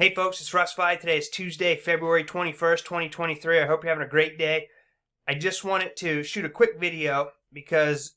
Hey folks, it's Russ. Today is Tuesday, February 21st, 2023. I hope you're having a great day. I just wanted to shoot a quick video because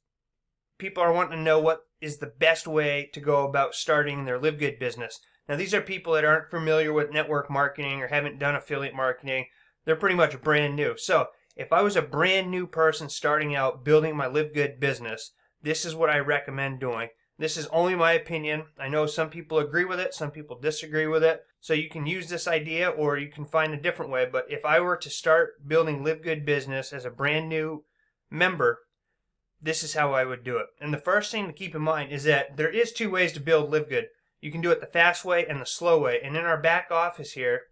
people are wanting to know what is the best way to go about starting their LiveGood business. Now these are people that aren't familiar with network marketing or haven't done affiliate marketing. They're pretty much brand new. So if I was a brand new person starting out building my LiveGood business, this is what I recommend doing. This is only my opinion. I know some people agree with it, some people disagree with it. So you can use this idea or you can find a different way. But if I were to start building LiveGood business as a brand new member, this is how I would do it. And the first thing to keep in mind is that there is two ways to build LiveGood. You can do it the fast way and the slow way. And in our back office here,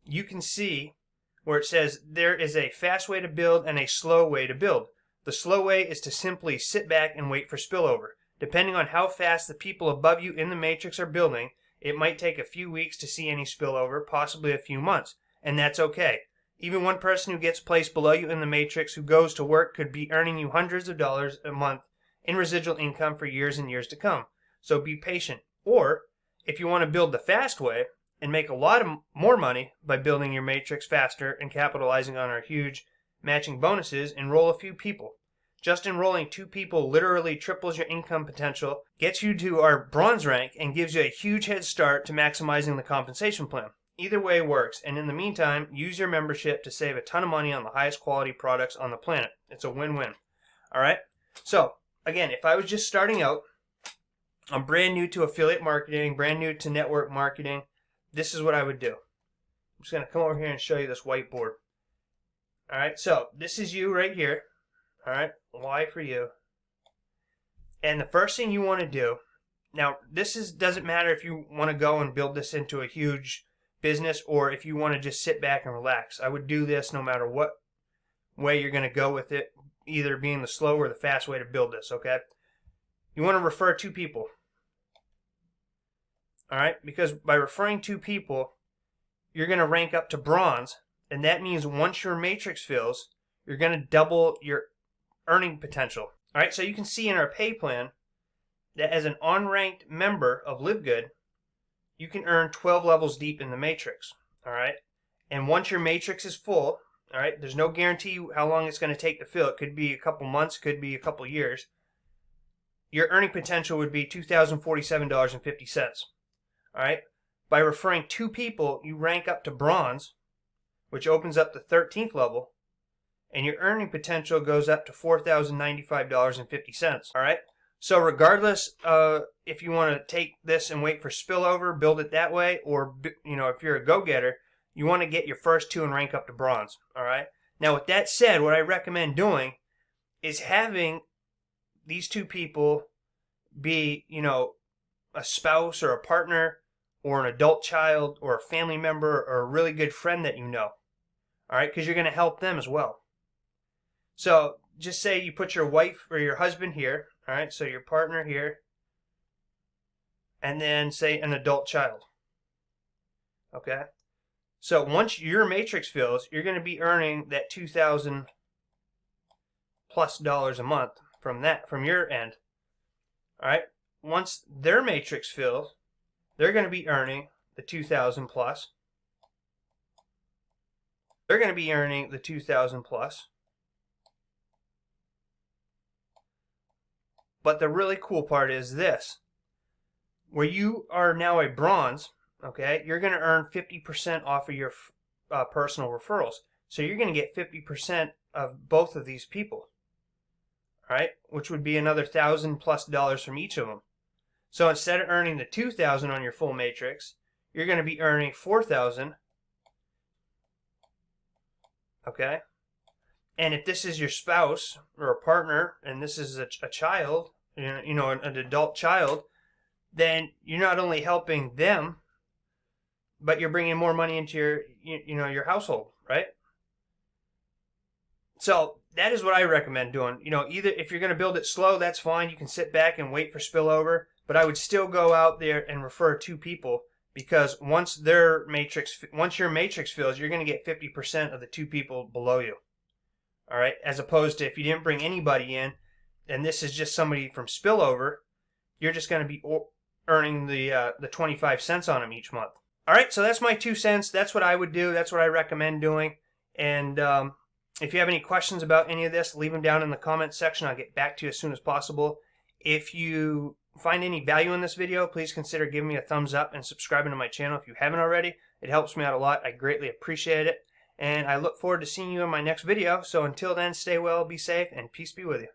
you can see where it says there is a fast way to build and a slow way to build. The slow way is to simply sit back and wait for spillover. Depending on how fast the people above you in the matrix are building, it might take a few weeks to see any spillover, possibly a few months, and that's okay. Even one person who gets placed below you in the matrix who goes to work could be earning you hundreds of dollars a month in residual income for years and years to come. So be patient. Or, if you want to build the fast way and make a lot more money by building your matrix faster and capitalizing on our huge matching bonuses, enroll a few people. Just enrolling 2 people literally triples your income potential, gets you to our bronze rank, and gives you a huge head start to maximizing the compensation plan. Either way works, and in the meantime, use your membership to save a ton of money on the highest quality products on the planet. It's a win-win. Alright? So, again, if I was just starting out, I'm brand new to affiliate marketing, brand new to network marketing, this is what I would do. I'm just going to come over here and show you this whiteboard. Alright, so this is you right here. Alright, Y for you. And the first thing you want to do, now this doesn't matter if you want to go and build this into a huge business or if you want to just sit back and relax. I would do this no matter what way you're going to go with it, either being the slow or the fast way to build this, okay? You want to refer 2 people. Alright, because by referring 2 people, you're going to rank up to bronze, and that means once your matrix fills, you're going to double your earning potential. Alright, so you can see in our pay plan that as an unranked member of LiveGood, you can earn 12 levels deep in the matrix. Alright, and once your matrix is full, alright, there's no guarantee how long it's going to take to fill. It could be a couple months, could be a couple years. Your earning potential would be $2,047.50. Alright, by referring 2 people, you rank up to bronze, which opens up the 13th level, and your earning potential goes up to $4,095.50. Alright? So regardless if you want to take this and wait for spillover, build it that way, or if you're a go-getter, you want to get your first 2 and rank up to bronze. Alright? Now with that said, what I recommend doing is having these 2 people be, a spouse or a partner or an adult child or a family member or a really good friend that you know. Alright? Because you're going to help them as well. So, just say you put your wife or your husband here, alright, so your partner here, and then say an adult child, okay? So, once your matrix fills, you're going to be earning that $2,000 plus a month from your end, alright? Once their matrix fills, they're going to be earning the $2,000 plus. They're going to be earning the $2,000 plus. But the really cool part is this. Where you are now a bronze, okay, you're going to earn 50% off of your personal referrals. So you're going to get 50% of both of these people. Alright, which would be another $1,000 plus from each of them. So instead of earning the $2,000 on your full matrix, you're going to be earning $4,000. Okay? And if this is your spouse or a partner, and this is a child, an adult child, then you're not only helping them, but you're bringing more money into your household, right? So that is what I recommend doing. Either if you're going to build it slow, that's fine. You can sit back and wait for spillover, but I would still go out there and refer 2 people because once your matrix fills, you're going to get 50% of the 2 people below you. Alright, as opposed to if you didn't bring anybody in, and this is just somebody from spillover, you're just going to be earning the 25 cents on them each month. All right, so that's my 2 cents. That's what I would do. That's what I recommend doing. And if you have any questions about any of this, leave them down in the comments section. I'll get back to you as soon as possible. If you find any value in this video, please consider giving me a thumbs up and subscribing to my channel if you haven't already. It helps me out a lot. I greatly appreciate it. And I look forward to seeing you in my next video. So until then, stay well, be safe, and peace be with you.